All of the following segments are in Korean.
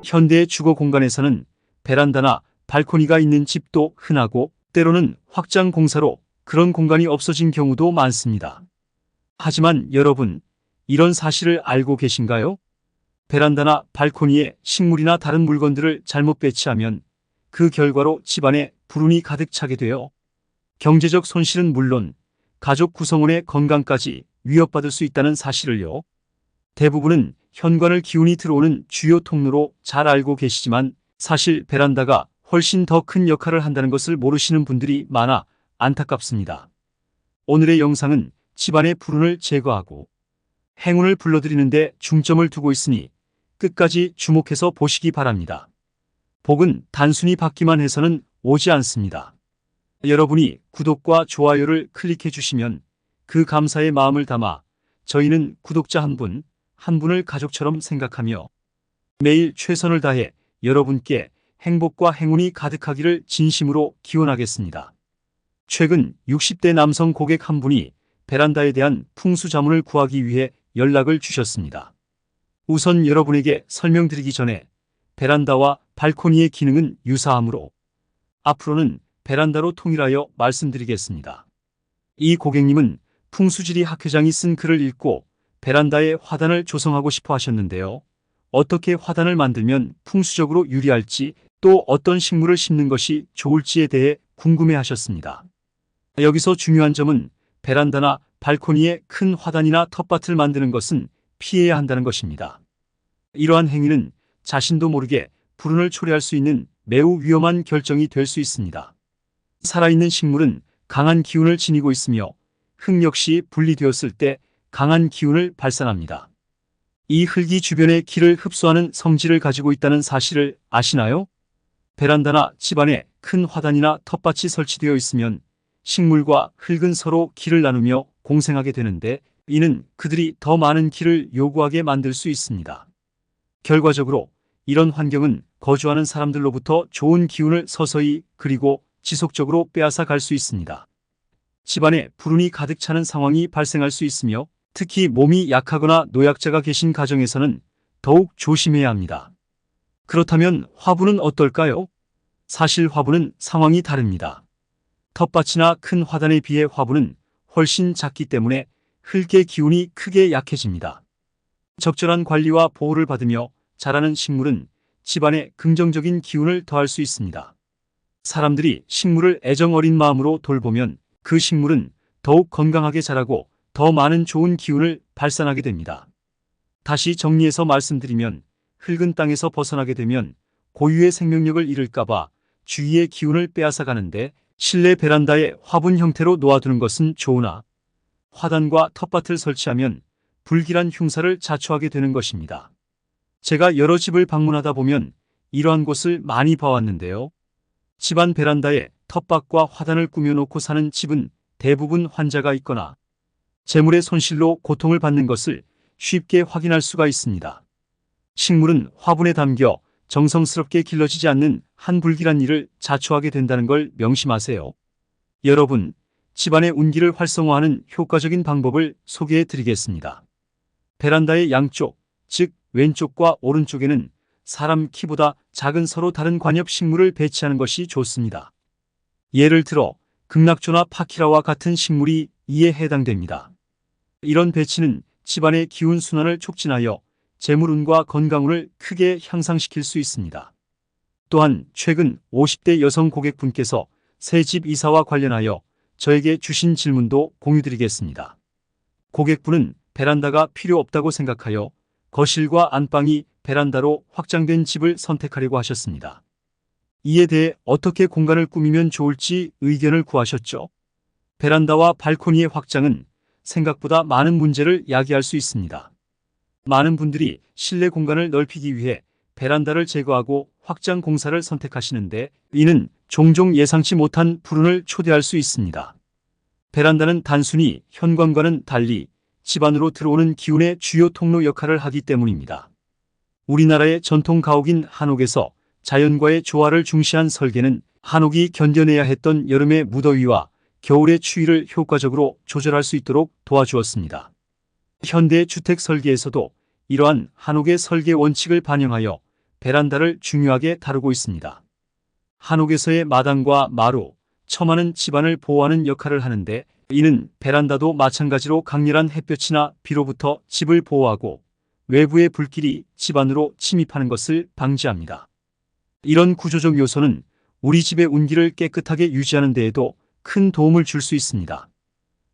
현대의 주거 공간에서는 베란다나 발코니가 있는 집도 흔하고 때로는 확장 공사로 그런 공간이 없어진 경우도 많습니다. 하지만 여러분, 이런 사실을 알고 계신가요? 베란다나 발코니에 식물이나 다른 물건들을 잘못 배치하면 그 결과로 집안에 불운이 가득 차게 되어 경제적 손실은 물론 가족 구성원의 건강까지 위협받을 수 있다는 사실을요. 대부분은 현관을 기운이 들어오는 주요 통로로 잘 알고 계시지만 사실 베란다가 훨씬 더 큰 역할을 한다는 것을 모르시는 분들이 많아 안타깝습니다. 오늘의 영상은 집안의 불운을 제거하고 행운을 불러들이는 데 중점을 두고 있으니 끝까지 주목해서 보시기 바랍니다. 복은 단순히 받기만 해서는 오지 않습니다. 여러분이 구독과 좋아요를 클릭해 주시면 그 감사의 마음을 담아 저희는 구독자 한 분 한 분을 가족처럼 생각하며 매일 최선을 다해 여러분께 행복과 행운이 가득하기를 진심으로 기원하겠습니다. 최근 60대 남성 고객 한 분이 베란다에 대한 풍수자문을 구하기 위해 연락을 주셨습니다. 우선 여러분에게 설명드리기 전에 베란다와 발코니의 기능은 유사하므로 앞으로는 베란다로 통일하여 말씀드리겠습니다. 이 고객님은 풍수지리 학회장이 쓴 글을 읽고 베란다에 화단을 조성하고 싶어 하셨는데요. 어떻게 화단을 만들면 풍수적으로 유리할지 또 어떤 식물을 심는 것이 좋을지에 대해 궁금해 하셨습니다. 여기서 중요한 점은 베란다나 발코니에 큰 화단이나 텃밭을 만드는 것은 피해야 한다는 것입니다. 이러한 행위는 자신도 모르게 불운을 초래할 수 있는 매우 위험한 결정이 될 수 있습니다. 살아있는 식물은 강한 기운을 지니고 있으며 흙 역시 분리되었을 때 강한 기운을 발산합니다. 이 흙이 주변의 기를 흡수하는 성질을 가지고 있다는 사실을 아시나요? 베란다나 집안에 큰 화단이나 텃밭이 설치되어 있으면 식물과 흙은 서로 기를 나누며 공생하게 되는데 이는 그들이 더 많은 기를 요구하게 만들 수 있습니다. 결과적으로 이런 환경은 거주하는 사람들로부터 좋은 기운을 서서히 그리고 지속적으로 빼앗아 갈 수 있습니다. 집안에 불운이 가득 차는 상황이 발생할 수 있으며 특히 몸이 약하거나 노약자가 계신 가정에서는 더욱 조심해야 합니다. 그렇다면 화분은 어떨까요? 사실 화분은 상황이 다릅니다. 텃밭이나 큰 화단에 비해 화분은 훨씬 작기 때문에 흙의 기운이 크게 약해집니다. 적절한 관리와 보호를 받으며 자라는 식물은 집안에 긍정적인 기운을 더할 수 있습니다. 사람들이 식물을 애정 어린 마음으로 돌보면 그 식물은 더욱 건강하게 자라고 더 많은 좋은 기운을 발산하게 됩니다. 다시 정리해서 말씀드리면 흙은 땅에서 벗어나게 되면 고유의 생명력을 잃을까봐 주위의 기운을 빼앗아 가는데 실내 베란다에 화분 형태로 놓아두는 것은 좋으나 화단과 텃밭을 설치하면 불길한 흉사를 자초하게 되는 것입니다. 제가 여러 집을 방문하다 보면 이러한 곳을 많이 봐왔는데요. 집안 베란다에 텃밭과 화단을 꾸며놓고 사는 집은 대부분 환자가 있거나 재물의 손실로 고통을 받는 것을 쉽게 확인할 수가 있습니다. 식물은 화분에 담겨 정성스럽게 길러지지 않는 한 불길한 일을 자초하게 된다는 걸 명심하세요. 여러분, 집안의 운기를 활성화하는 효과적인 방법을 소개해 드리겠습니다. 베란다의 양쪽, 즉 왼쪽과 오른쪽에는 사람 키보다 작은 서로 다른 관엽 식물을 배치하는 것이 좋습니다. 예를 들어 극락조나 파키라와 같은 식물이 이에 해당됩니다. 이런 배치는 집안의 기운 순환을 촉진하여 재물운과 건강운을 크게 향상시킬 수 있습니다. 또한 최근 50대 여성 고객분께서 새 집 이사와 관련하여 저에게 주신 질문도 공유드리겠습니다. 고객분은 베란다가 필요 없다고 생각하여 거실과 안방이 베란다로 확장된 집을 선택하려고 하셨습니다. 이에 대해 어떻게 공간을 꾸미면 좋을지 의견을 구하셨죠. 베란다와 발코니의 확장은 생각보다 많은 문제를 야기할 수 있습니다. 많은 분들이 실내 공간을 넓히기 위해 베란다를 제거하고 확장 공사를 선택하시는데 이는 종종 예상치 못한 불운을 초래할 수 있습니다. 베란다는 단순히 현관과는 달리 집 안으로 들어오는 기운의 주요 통로 역할을 하기 때문입니다. 우리나라의 전통 가옥인 한옥에서 자연과의 조화를 중시한 설계는 한옥이 견뎌내야 했던 여름의 무더위와 겨울의 추위를 효과적으로 조절할 수 있도록 도와주었습니다. 현대 주택 설계에서도 이러한 한옥의 설계 원칙을 반영하여 베란다를 중요하게 다루고 있습니다. 한옥에서의 마당과 마루, 처마는 집안을 보호하는 역할을 하는데 이는 베란다도 마찬가지로 강렬한 햇볕이나 비로부터 집을 보호하고 외부의 불길이 집 안으로 침입하는 것을 방지합니다. 이런 구조적 요소는 우리 집의 운기를 깨끗하게 유지하는 데에도 큰 도움을 줄 수 있습니다.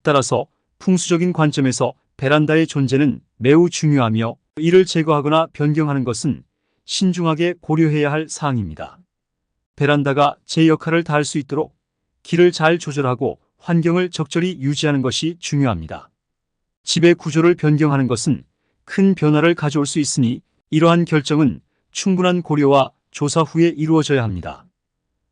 따라서 풍수적인 관점에서 베란다의 존재는 매우 중요하며 이를 제거하거나 변경하는 것은 신중하게 고려해야 할 사항입니다. 베란다가 제 역할을 다할 수 있도록 길을 잘 조절하고 환경을 적절히 유지하는 것이 중요합니다. 집의 구조를 변경하는 것은 큰 변화를 가져올 수 있으니 이러한 결정은 충분한 고려와 조사 후에 이루어져야 합니다.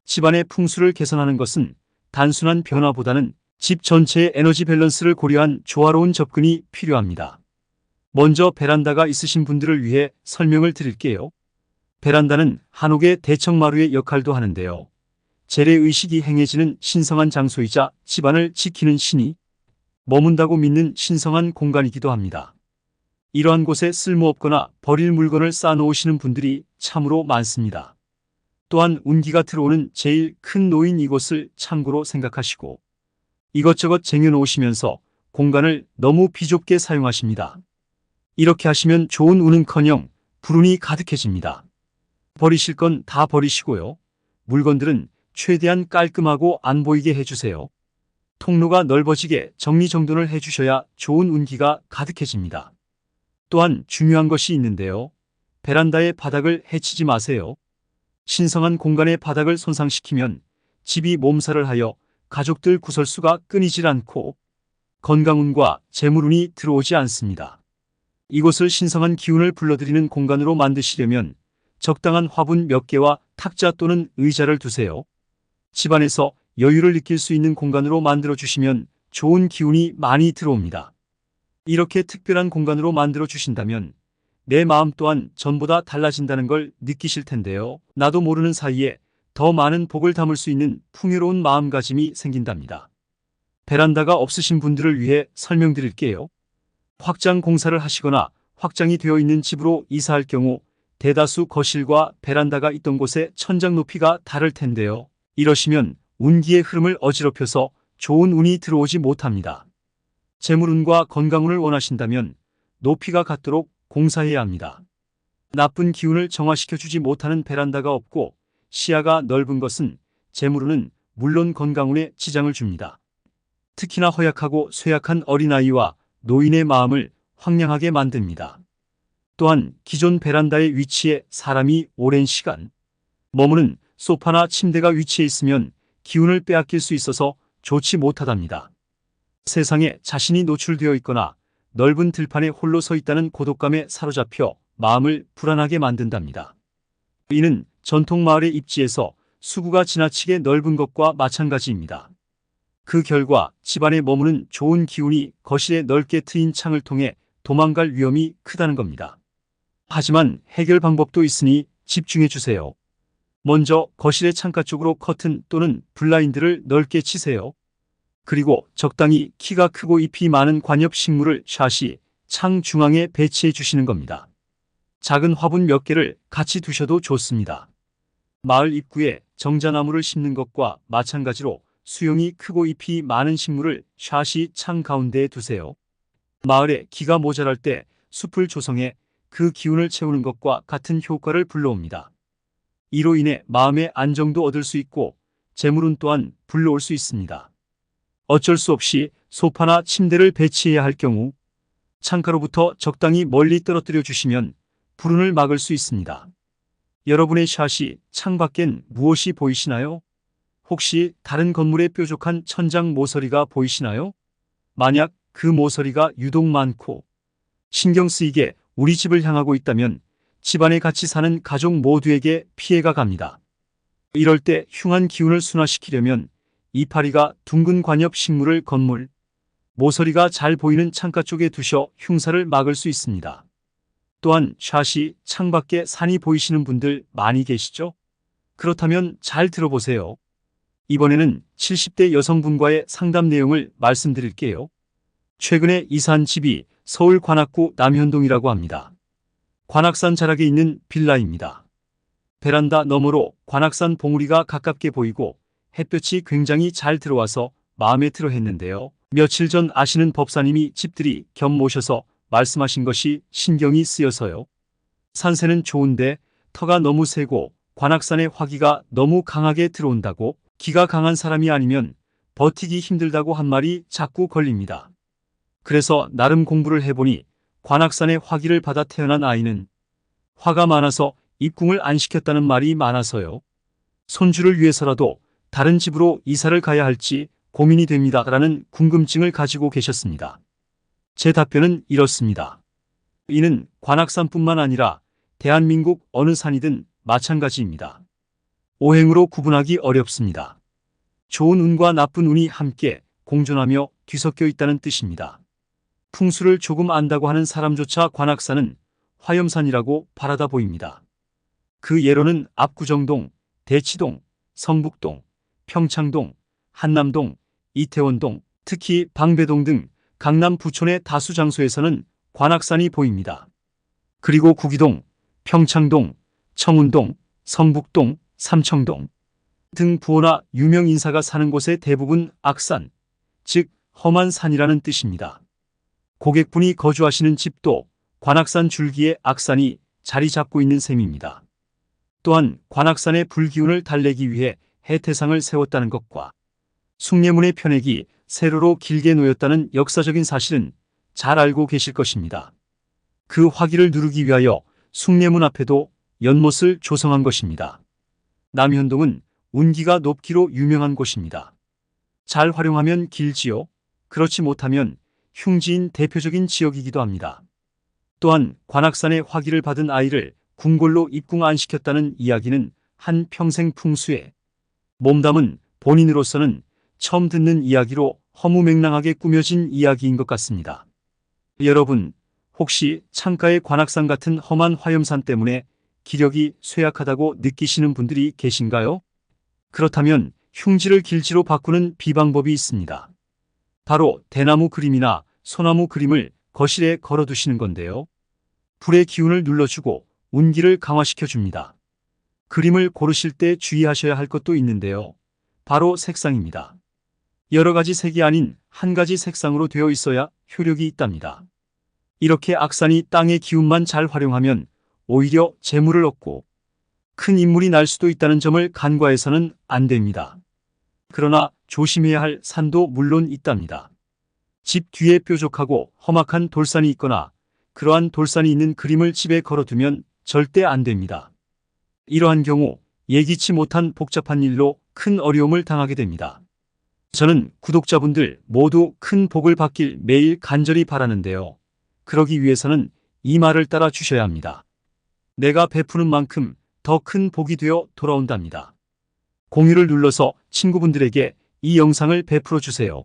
집안의 풍수를 개선하는 것은 단순한 변화보다는 집 전체의 에너지 밸런스를 고려한 조화로운 접근이 필요합니다. 먼저 베란다가 있으신 분들을 위해 설명을 드릴게요. 베란다는 한옥의 대청마루의 역할도 하는데요. 재래의식이 행해지는 신성한 장소이자 집안을 지키는 신이 머문다고 믿는 신성한 공간이기도 합니다. 이러한 곳에 쓸모없거나 버릴 물건을 쌓아놓으시는 분들이 참으로 많습니다. 또한 운기가 들어오는 제일 큰 노인 이곳을 창고로 생각하시고 이것저것 쟁여놓으시면서 공간을 너무 비좁게 사용하십니다. 이렇게 하시면 좋은 운은커녕 불운이 가득해집니다. 버리실 건 다 버리시고요. 물건들은 최대한 깔끔하고 안 보이게 해주세요. 통로가 넓어지게 정리정돈을 해주셔야 좋은 운기가 가득해집니다. 또한 중요한 것이 있는데요. 베란다의 바닥을 해치지 마세요. 신성한 공간의 바닥을 손상시키면 집이 몸살을 하여 가족들 구설수가 끊이질 않고 건강운과 재물운이 들어오지 않습니다. 이곳을 신성한 기운을 불러들이는 공간으로 만드시려면 적당한 화분 몇 개와 탁자 또는 의자를 두세요. 집안에서 여유를 느낄 수 있는 공간으로 만들어주시면 좋은 기운이 많이 들어옵니다. 이렇게 특별한 공간으로 만들어주신다면 내 마음 또한 전보다 달라진다는 걸 느끼실 텐데요. 나도 모르는 사이에 더 많은 복을 담을 수 있는 풍요로운 마음가짐이 생긴답니다. 베란다가 없으신 분들을 위해 설명드릴게요. 확장 공사를 하시거나 확장이 되어 있는 집으로 이사할 경우 대다수 거실과 베란다가 있던 곳의 천장 높이가 다를 텐데요. 이러시면 운기의 흐름을 어지럽혀서 좋은 운이 들어오지 못합니다. 재물운과 건강운을 원하신다면 높이가 같도록 공사해야 합니다. 나쁜 기운을 정화시켜주지 못하는 베란다가 없고 시야가 넓은 것은 재물운은 물론 건강운에 지장을 줍니다. 특히나 허약하고 쇠약한 어린아이와 노인의 마음을 황량하게 만듭니다. 또한 기존 베란다의 위치에 사람이 오랜 시간 머무는 소파나 침대가 위치해 있으면 기운을 빼앗길 수 있어서 좋지 못하답니다. 세상에 자신이 노출되어 있거나 넓은 들판에 홀로 서 있다는 고독감에 사로잡혀 마음을 불안하게 만든답니다. 이는 전통 마을의 입지에서 수구가 지나치게 넓은 것과 마찬가지입니다. 그 결과 집안에 머무는 좋은 기운이 거실에 넓게 트인 창을 통해 도망갈 위험이 크다는 겁니다. 하지만 해결 방법도 있으니 집중해 주세요. 먼저 거실의 창가 쪽으로 커튼 또는 블라인드를 넓게 치세요. 그리고 적당히 키가 크고 잎이 많은 관엽식물을 샷이 창 중앙에 배치해 주시는 겁니다. 작은 화분 몇 개를 같이 두셔도 좋습니다. 마을 입구에 정자나무를 심는 것과 마찬가지로 수용이 크고 잎이 많은 식물을 샷이 창 가운데에 두세요. 마을에 기가 모자랄 때 숲을 조성해 그 기운을 채우는 것과 같은 효과를 불러옵니다. 이로 인해 마음의 안정도 얻을 수 있고 재물운 또한 불러올 수 있습니다. 어쩔 수 없이 소파나 침대를 배치해야 할 경우 창가로부터 적당히 멀리 떨어뜨려 주시면 불운을 막을 수 있습니다. 여러분의 샷이 창밖엔 무엇이 보이시나요? 혹시 다른 건물의 뾰족한 천장 모서리가 보이시나요? 만약 그 모서리가 유독 많고 신경 쓰이게 우리 집을 향하고 있다면 집안에 같이 사는 가족 모두에게 피해가 갑니다. 이럴 때 흉한 기운을 순화시키려면 이파리가 둥근 관엽 식물을 건물, 모서리가 잘 보이는 창가 쪽에 두셔 흉사를 막을 수 있습니다. 또한 샷이 창밖에 산이 보이시는 분들 많이 계시죠? 그렇다면 잘 들어보세요. 이번에는 70대 여성분과의 상담 내용을 말씀드릴게요. 최근에 이사한 집이 서울 관악구 남현동이라고 합니다. 관악산 자락에 있는 빌라입니다. 베란다 너머로 관악산 봉우리가 가깝게 보이고 햇볕이 굉장히 잘 들어와서 마음에 들어 했는데요. 며칠 전 아시는 법사님이 집들이 겸 모셔서 말씀하신 것이 신경이 쓰여서요. 산세는 좋은데 터가 너무 세고 관악산의 화기가 너무 강하게 들어온다고, 기가 강한 사람이 아니면 버티기 힘들다고 한 말이 자꾸 걸립니다. 그래서 나름 공부를 해보니 관악산의 화기를 받아 태어난 아이는 화가 많아서 입궁을 안 시켰다는 말이 많아서요. 손주를 위해서라도 다른 집으로 이사를 가야 할지 고민이 됩니다. 라는 궁금증을 가지고 계셨습니다. 제 답변은 이렇습니다. 이는 관악산뿐만 아니라 대한민국 어느 산이든 마찬가지입니다. 오행으로 구분하기 어렵습니다. 좋은 운과 나쁜 운이 함께 공존하며 뒤섞여 있다는 뜻입니다. 풍수를 조금 안다고 하는 사람조차 관악산은 화염산이라고 바라다 보입니다. 그 예로는 압구정동, 대치동, 성북동, 평창동, 한남동, 이태원동, 특히 방배동 등 강남 부촌의 다수 장소에서는 관악산이 보입니다. 그리고 구기동, 평창동, 청운동, 성북동, 삼청동 등 부호나 유명 인사가 사는 곳의 대부분 악산, 즉 험한 산이라는 뜻입니다. 고객분이 거주하시는 집도 관악산 줄기에 악산이 자리 잡고 있는 셈입니다. 또한 관악산의 불기운을 달래기 위해 해태상을 세웠다는 것과 숭례문의 편액이 세로로 길게 놓였다는 역사적인 사실은 잘 알고 계실 것입니다. 그 화기를 누르기 위하여 숭례문 앞에도 연못을 조성한 것입니다. 남현동은 운기가 높기로 유명한 곳입니다. 잘 활용하면 길지요. 그렇지 못하면 흉지인 대표적인 지역이기도 합니다. 또한 관악산의 화기를 받은 아이를 궁궐로 입궁 안 시켰다는 이야기는 한 평생 풍수에 몸담은 본인으로서는 처음 듣는 이야기로 허무맹랑하게 꾸며진 이야기인 것 같습니다. 여러분, 혹시 창가의 관악산 같은 험한 화염산 때문에 기력이 쇠약하다고 느끼시는 분들이 계신가요? 그렇다면 흉지를 길지로 바꾸는 비방법이 있습니다. 바로 대나무 그림이나 소나무 그림을 거실에 걸어두시는 건데요. 불의 기운을 눌러주고 운기를 강화시켜줍니다. 그림을 고르실 때 주의하셔야 할 것도 있는데요. 바로 색상입니다. 여러 가지 색이 아닌 한 가지 색상으로 되어 있어야 효력이 있답니다. 이렇게 악산이 땅의 기운만 잘 활용하면 오히려 재물을 얻고 큰 인물이 날 수도 있다는 점을 간과해서는 안 됩니다. 그러나 조심해야 할 산도 물론 있답니다. 집 뒤에 뾰족하고 험악한 돌산이 있거나 그러한 돌산이 있는 그림을 집에 걸어두면 절대 안 됩니다. 이러한 경우 예기치 못한 복잡한 일로 큰 어려움을 당하게 됩니다. 저는 구독자분들 모두 큰 복을 받길 매일 간절히 바라는데요. 그러기 위해서는 이 말을 따라 주셔야 합니다. 내가 베푸는 만큼 더 큰 복이 되어 돌아온답니다. 공유를 눌러서 친구분들에게 이 영상을 베풀어 주세요.